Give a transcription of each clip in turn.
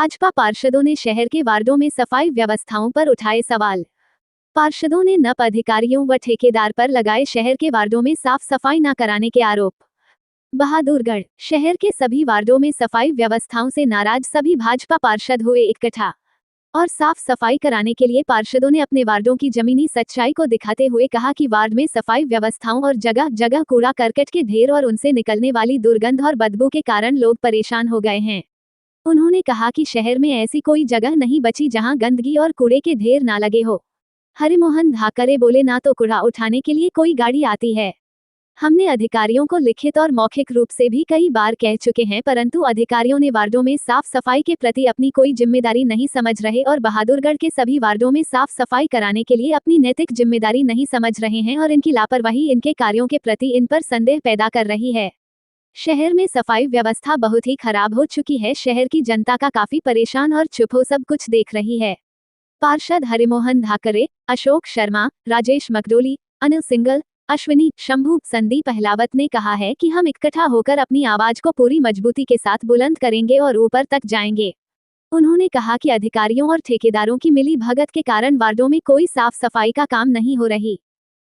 भाजपा पार्षदों ने शहर के वार्डों में सफाई व्यवस्थाओं पर उठाए सवाल। पार्षदों ने नप अधिकारियों व ठेकेदार पर लगाए शहर के वार्डों में साफ सफाई न कराने के आरोप। बहादुरगढ़ शहर के सभी वार्डों में सफाई व्यवस्थाओं से नाराज सभी भाजपा पार्षद हुए इकट्ठा और साफ सफाई कराने के लिए पार्षदों ने अपने वार्डों की जमीनी सच्चाई को दिखाते हुए कहा कि वार्ड में सफाई व्यवस्थाओं और जगह जगह कूड़ा करकट के ढेर और उनसे निकलने वाली दुर्गंध और बदबू के कारण लोग परेशान हो गए हैं। उन्होंने कहा कि शहर में ऐसी कोई जगह नहीं बची जहां गंदगी और कूड़े के ढेर ना लगे हो। हरिमोहन धाकरे बोले, ना तो कूड़ा उठाने के लिए कोई गाड़ी आती है। हमने अधिकारियों को लिखित और मौखिक रूप से भी कई बार कह चुके हैं, परंतु अधिकारियों ने वार्डों में साफ सफाई के प्रति अपनी कोई जिम्मेदारी नहीं समझ रहे और बहादुरगढ़ के सभी वार्डों में साफ सफाई कराने के लिए अपनी नैतिक जिम्मेदारी नहीं समझ रहे हैं और इनकी लापरवाही इनके कार्यों के प्रति इन पर संदेह पैदा कर रही है। शहर में सफाई व्यवस्था बहुत ही खराब हो चुकी है। शहर की जनता का काफी परेशान और चुप हो सब कुछ देख रही है। पार्षद हरिमोहन धाकरे, अशोक शर्मा, राजेश मकडोली, अनिल सिंगल, अश्विनी, शंभू, संदीप अहलावत ने कहा है कि हम इकट्ठा होकर अपनी आवाज को पूरी मजबूती के साथ बुलंद करेंगे और ऊपर तक जाएंगे। उन्होंने कहा कि अधिकारियों और ठेकेदारों की मिली भगत के कारण वार्डों में कोई साफ सफाई का काम नहीं हो रही।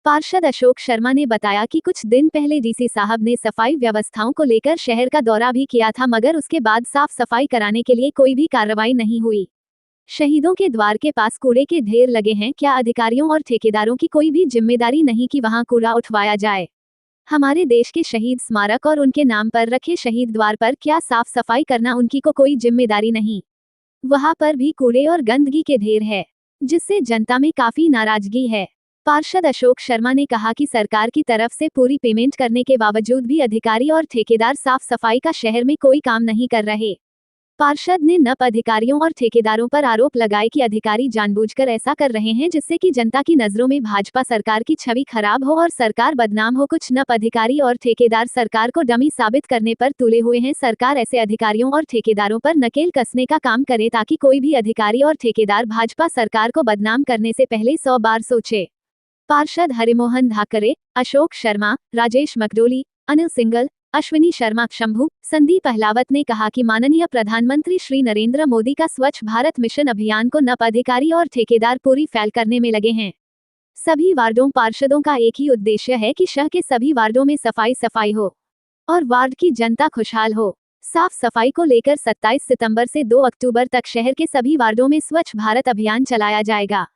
पार्षद अशोक शर्मा ने बताया कि कुछ दिन पहले डीसी साहब ने सफाई व्यवस्थाओं को लेकर शहर का दौरा भी किया था, मगर उसके बाद साफ सफाई कराने के लिए कोई भी कार्रवाई नहीं हुई। शहीदों के द्वार के पास कूड़े के ढेर लगे हैं, क्या अधिकारियों और ठेकेदारों की कोई भी जिम्मेदारी नहीं कि वहां कूड़ा उठवाया जाए? हमारे देश के शहीद स्मारक और उनके नाम पर रखे शहीद द्वार पर क्या साफ सफाई करना उनकी को कोई जिम्मेदारी नहीं? वहां पर भी कूड़े और गंदगी के ढेर है, जिससे जनता में काफी नाराजगी है। पार्षद अशोक शर्मा ने कहा कि सरकार की तरफ से पूरी पेमेंट करने के बावजूद भी अधिकारी और ठेकेदार साफ सफाई का शहर में कोई काम नहीं कर रहे। पार्षद ने नप अधिकारियों और ठेकेदारों पर आरोप लगाए कि अधिकारी जानबूझकर ऐसा कर रहे हैं जिससे कि जनता की नजरों में भाजपा सरकार की छवि खराब हो और सरकार बदनाम हो। कुछ नप अधिकारी और ठेकेदार सरकार को डमी साबित करने पर तुले हुए हैं। सरकार ऐसे अधिकारियों और ठेकेदारों पर नकेल कसने का काम करे ताकि कोई भी अधिकारी और ठेकेदार भाजपा सरकार को बदनाम करने से पहले 100 बार सोचे। पार्षद हरिमोहन धाकरे, अशोक शर्मा, राजेश मकडोली, अनिल सिंगल, अश्विनी शर्मा, शंभू, संदीप अहलावत ने कहा कि माननीय प्रधानमंत्री श्री नरेंद्र मोदी का स्वच्छ भारत मिशन अभियान को नप अधिकारी और ठेकेदार पूरी फैल करने में लगे हैं। सभी वार्डों पार्षदों का एक ही उद्देश्य है कि शहर के सभी वार्डों में सफाई हो और वार्ड की जनता खुशहाल हो। साफ सफाई को लेकर 27 सितंबर से 2 अक्टूबर तक शहर के सभी वार्डों में स्वच्छ भारत अभियान चलाया जाएगा,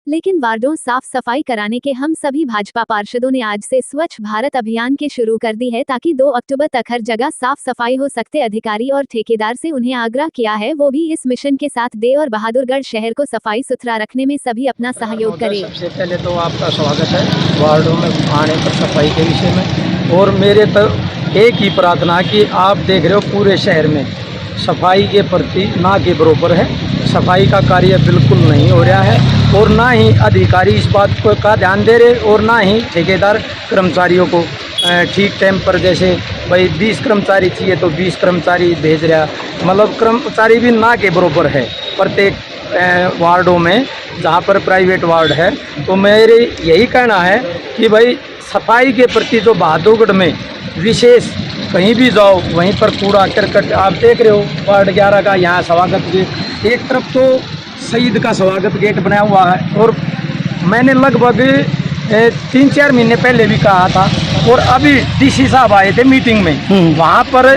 लेकिन वार्डों साफ सफाई कराने के हम सभी भाजपा पार्षदों ने आज से स्वच्छ भारत अभियान के शुरू कर दी है ताकि 2 अक्टूबर तक हर जगह साफ सफाई हो सकते। अधिकारी और ठेकेदार से उन्हें आग्रह किया है वो भी इस मिशन के साथ दे और बहादुरगढ़ शहर को सफाई सुथरा रखने में सभी अपना सहयोग करें। सबसे पहले तो आपका स्वागत है वार्डों में आने पर सफाई के विषय में, और मेरे तो एक ही प्रार्थना कि आप देख रहे हो पूरे शहर में सफाई के प्रति ना के बराबर है। सफाई का कार्य बिल्कुल नहीं हो रहा है और ना ही अधिकारी इस बात को का ध्यान दे रहे और ना ही ठेकेदार कर्मचारियों को ठीक टाइम पर, जैसे भाई 20 कर्मचारी चाहिए तो 20 कर्मचारी भेज रहा, मतलब कर्मचारी भी ना के बराबर है प्रत्येक वार्डों में जहाँ पर प्राइवेट वार्ड है। तो मेरे यही कहना है कि भाई सफाई के प्रति जो बहादुरगढ़ में विशेष कहीं भी जाओ वहीं पर कूड़ा करकट आप देख रहे हो। वार्ड 11 का यहाँ स्वागत गेट, एक तरफ तो शहीद का स्वागत गेट बनाया हुआ है और मैंने लगभग 3-4 महीने पहले भी कहा था और अभी डीसी साहब आए थे मीटिंग में, वहाँ पर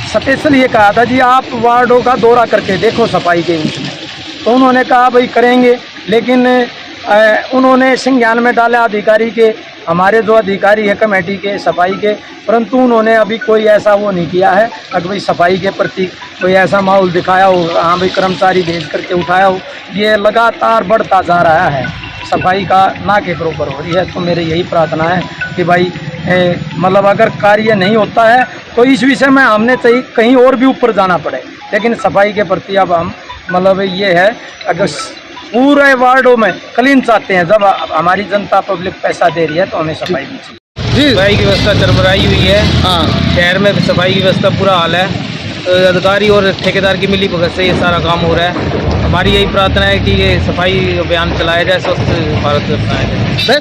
स्पेशल ये कहा था जी आप वार्डों का दौरा करके देखो सफाई के उसमें। तो उन्होंने कहा भाई करेंगे, लेकिन उन्होंने संज्ञान में डाला अधिकारी के, हमारे जो अधिकारी है कमेटी के सफाई के, परंतु उन्होंने अभी कोई ऐसा वो नहीं किया है अगर भाई सफाई के प्रति कोई ऐसा माहौल दिखाया हो, हाँ भाई कर्मचारी भेज करके उठाया हो। ये लगातार बढ़ता जा रहा है, सफाई का ना के बराबर हो रही है। तो मेरी यही प्रार्थना है कि भाई मतलब अगर कार्य नहीं होता है तो इस विषय में हमने चाहिए कहीं और भी ऊपर जाना पड़े, लेकिन सफाई के प्रति अब हम मतलब ये है अगर पूरे वार्डों में क्लीन चाहते हैं, जब हमारी जनता पब्लिक पैसा दे रही है तो हमें सफाई भी चाहिए। सफाई की व्यवस्था चरमराई हुई है। शहर में सफाई की व्यवस्था पूरा हाल है। अधिकारी और ठेकेदार की मिली भगत से ये सारा काम हो रहा है। हमारी यही प्रार्थना है कि ये सफाई अभियान चलाया जाए, स्वच्छ भारत अपनाया जाए।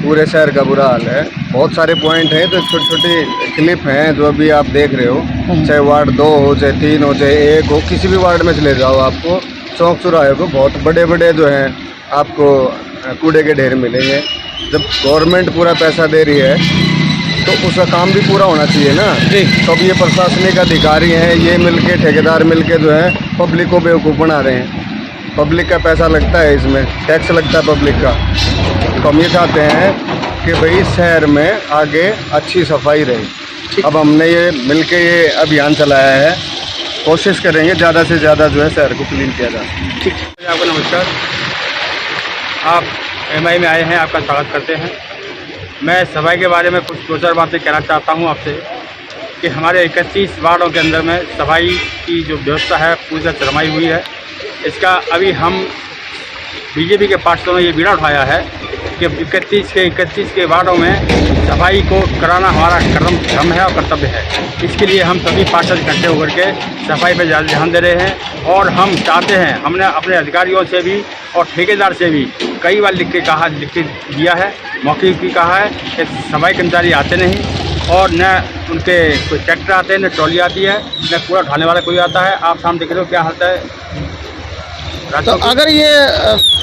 पूरे शहर का बुरा हाल है। बहुत सारे पॉइंट हैं, तो छोटी छोटी क्लिप हैं जो अभी आप देख रहे हो, चाहे वार्ड 2 हो, चाहे 3 हो, चाहे 1 हो, किसी भी वार्ड में चले जाओ, आपको चौक चौराहे को बहुत बड़े बड़े जो हैं आपको कूड़े के ढेर मिलेंगे। जब गवर्नमेंट पूरा पैसा दे रही है तो उसका काम भी पूरा होना चाहिए ना। तो अब ये प्रशासनिक अधिकारी हैं, ये मिलके ठेकेदार मिलके जो है पब्लिक को बेवकूफ़ बना रहे हैं। पब्लिक का पैसा लगता है, इसमें टैक्स लगता है पब्लिक का। तो हम ये चाहते हैं कि भाई शहर में आगे अच्छी सफाई रहे। अब हमने ये मिलके ये अभियान चलाया है, कोशिश करेंगे ज़्यादा से ज़्यादा जो है शहर को क्लीन किया जा सके। ठीक है, आपको नमस्कार। आप MI में आए हैं, आपका स्वागत करते हैं। मैं सफाई के बारे में कुछ 2-4 बातें कहना चाहता हूं आपसे कि हमारे 31 वार्डों के अंदर में सफाई की जो व्यवस्था है पूरी तरह शरमाई हुई है। इसका अभी हम बीजेपी के पार्षदों ने ये बीड़ा उठाया है कि 31 के वार्डों में सफाई को कराना हमारा कर्म है और कर्तव्य है। इसके लिए हम सभी पार्षद इकट्ठे होकर के सफाई पर ज़्यादा ध्यान दे रहे हैं और हम चाहते हैं, हमने अपने अधिकारियों से भी और ठेकेदार से भी कई बार लिख के दिया है, मौखिक भी कहा है कि सफाई कर्मचारी आते नहीं और न उनके कोई ट्रैक्टर आते हैं, न ट्रॉली आती है, न कूड़ा उठाने वाला कोई आता है। आप सामने देख रहे हो क्या हालत है। तो अगर ये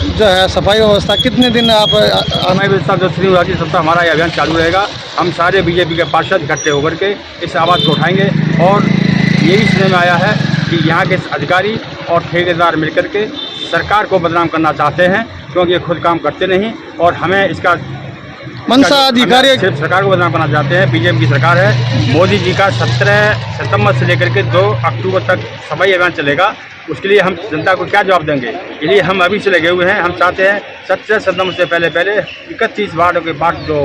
जो है सफाई व्यवस्था कितने दिन आप सफाई व्यवस्था जो शुरू होगी तब तक हमारा ये अभियान चालू रहेगा। हम सारे बीजेपी के पार्षद इकट्ठे होकर के इस आवाज़ को उठाएंगे और ये भी सुनने में आया है कि यहाँ के अधिकारी और ठेकेदार मिलकर के सरकार को बदनाम करना चाहते हैं, क्योंकि ये खुद काम करते नहीं और हमें इसका मनसा अधिकारी सिर्फ सरकार को बदनाम करना चाहते हैं। बीजेपी की सरकार है, मोदी जी का 17 सितंबर से लेकर के 2 अक्टूबर तक सफाई अभियान चलेगा। उसके लिए हम जनता को क्या जवाब देंगे, इसलिए हम अभी से लगे हुए हैं। हम चाहते हैं 17 सितंबर से पहले 31 वार्डों के बाद जो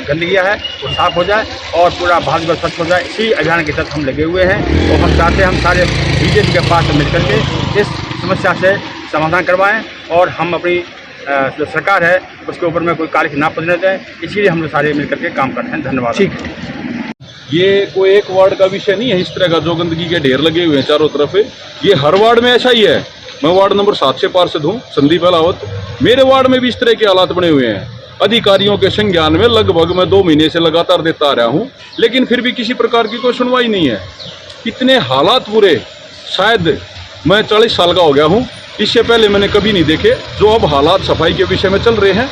गंदगियाँ है वो साफ़ हो जाए और पूरा भारत स्वच्छ हो जाए। इसी अभियान के तहत हम लगे हुए हैं और हम चाहते हैं हम सारे बीजेपी के पास मिलकर के इस समस्या से समाधान करवाएं और हम अपनी जो सरकार है उसके ऊपर में कोई कार्य ना पड़ने दें। इसीलिए हम लोग सारे मिलकर के काम कर रहे हैं। धन्यवाद। ठीक। ये कोई एक वार्ड का विषय नहीं है। इस तरह का जो गंदगी के ढेर लगे हुए हैं चारों तरफ, ये हर वार्ड में ऐसा ही है। मैं वार्ड नंबर 7 से पार्षद हूँ, संदीप अहलावत। मेरे वार्ड में भी इस तरह के हालात बने हुए हैं। अधिकारियों के संज्ञान में लगभग मैं 2 महीने से लगातार देता आ रहा हूँ, लेकिन फिर भी किसी प्रकार की कोई सुनवाई नहीं है। इतने हालात बुरे, शायद मैं 40 साल का हो गया हूँ, इससे पहले मैंने कभी नहीं देखे जो अब हालात सफाई के विषय में चल रहे हैं।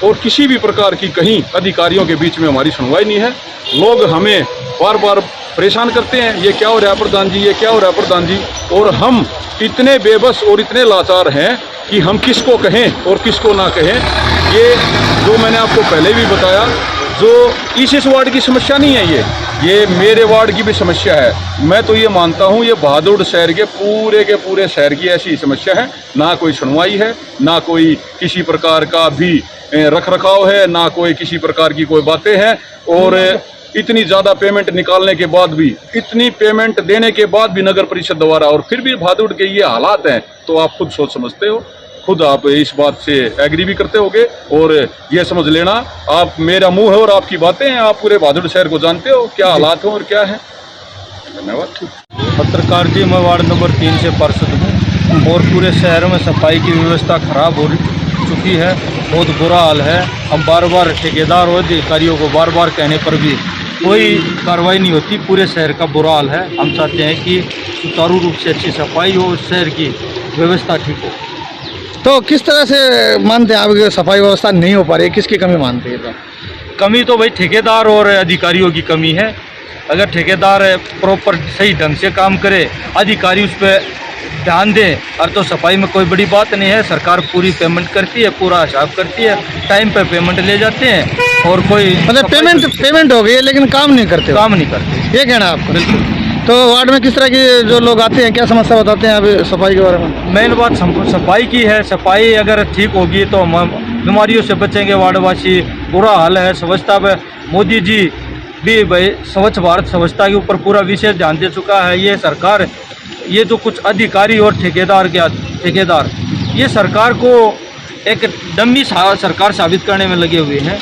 और किसी भी प्रकार की कहीं अधिकारियों के बीच में हमारी सुनवाई नहीं है। लोग हमें बार बार परेशान करते हैं, ये क्या हो रहा है प्रधान जी, ये क्या हो रहा है प्रधान जी। और हम इतने बेबस और इतने लाचार हैं कि हम किसको कहें और किसको ना कहें। ये जो मैंने आपको पहले भी बताया, जो इस वार्ड की समस्या नहीं है, ये मेरे वार्ड की भी समस्या है। मैं तो ये मानता हूँ ये बहादुर शहर के पूरे शहर की ऐसी समस्या है। ना कोई सुनवाई है, ना कोई किसी प्रकार का भी रख रखाव है, ना कोई किसी प्रकार की कोई बातें हैं। और इतनी ज़्यादा पेमेंट निकालने के बाद भी, इतनी पेमेंट देने के बाद भी नगर परिषद द्वारा, और फिर भी बहादुर के ये हालात हैं, तो आप खुद सोच समझते हो, खुद आप इस बात से एग्री भी करते होगे। और ये समझ लेना, आप मेरा मुंह है और आपकी बातें हैं, आप पूरे बहादुर शहर को जानते हो क्या हालात हैं और क्या है। धन्यवाद। पत्रकार जी, मैं वार्ड नंबर 3 से पार्षद हूँ और पूरे शहर में सफाई की व्यवस्था खराब हो चुकी है। बहुत बुरा हाल है। हम बार बार ठेकेदार और अधिकारियों को बार बार कहने पर भी कोई कार्रवाई नहीं होती। पूरे शहर का बुरा हाल है। हम चाहते हैं कि सुचारू रूप से अच्छी सफाई हो, शहर की व्यवस्था ठीक हो। तो किस तरह से मानते हैं आप कि सफाई व्यवस्था नहीं हो पा रही है, किसकी कमी मानते हैं? तो कमी तो भाई ठेकेदार और अधिकारियों की कमी है। अगर ठेकेदार प्रॉपर सही ढंग से काम करे, अधिकारी उस पर ध्यान दें, और तो सफाई में कोई बड़ी बात नहीं है। सरकार पूरी पेमेंट करती है, पूरा हिसाब करती है, टाइम पे पेमेंट ले जाते हैं और कोई मतलब पेमेंट हो गई है लेकिन काम नहीं करते, काम नहीं करते। ये कहना आपका? बिल्कुल। तो वार्ड में किस तरह के जो लोग आते हैं, क्या समस्या बताते हैं अभी सफाई के बारे में? मेन बात सफाई की है। सफाई अगर ठीक होगी तो हम बीमारियों से बचेंगे वार्डवासी। बुरा हाल है स्वच्छता पे। मोदी जी भी भाई स्वच्छ भारत स्वच्छता के ऊपर पूरा विशेष ध्यान दे चुका है। ये सरकार, ये जो कुछ अधिकारी और ठेकेदार ये सरकार को एक डम्मी सरकार साबित करने में लगे हुए हैं।